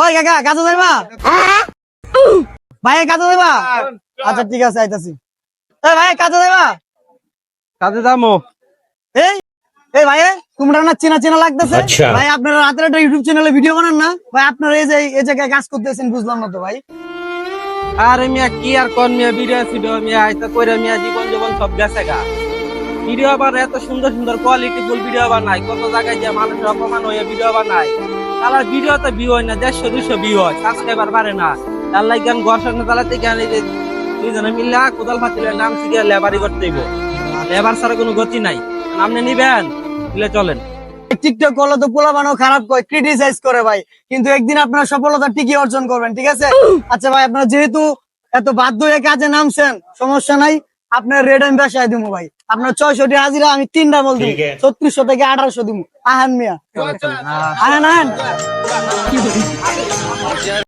ওই কাকা কাজে যাইবা ভাই কাজে যাইবা আচ্ছা ঠিক আছে আইতাছি এই ভাই কাজে যাইবা কাজে যাবো। এই এই ভাই তোমরা না চেনা চেনা লাগতেছে ভাই আপনারা রাতের একটা ইউটিউব চ্যানেলে ভিডিও বানান না ভাই আপনারা এই জায়গায় কাজ করতেছেন বুঝলাম না তো ভাই আরে মিয়া কি আর কোন মিয়া ভিডিও মিয়া আইতা কইরা মিয়া জীবন জীবন সব গেছে গা। ভিডিও আবার এত সুন্দর সুন্দর কোয়ালিটিফুল ভিডিও বানাই, কত জায়গায় যে মানুষের অপমান হয়ে ভিডিও বানায়। তার ভিডিও তো ভিউ হয় না, 150-200 ভিউ হয়, সাবস্ক্রাইবার বাড়ে না। তার লাগে গান ঘর সামনে চালাতে গেলে যে দুইজনে মিল্লা কোদাল ফাতিলে নাম শিখে লেবারি করতে হইব। লেবার ছাড়া কোনো গতি নাই। আপনি নিবেন দিলে চলেন। টিকটক করলে তো পোলা বানাও খারাপ করে ক্রিটিসাইজ করে ভাই, কিন্তু একদিন আপনারা সফলতা ঠিকই অর্জন করবেন, ঠিক আছে? আচ্ছা ভাই আপনারা যেহেতু এত বাধ্য হয়ে কাজে নামছেন সমস্যা নাই, আপনার রেড আমি বাসায় দিব ভাই। আপনার 600 হাজিরা আমি 3টা বল দিব, 3600 থেকে 1800 দিব। আহান মিয়া আহান আহান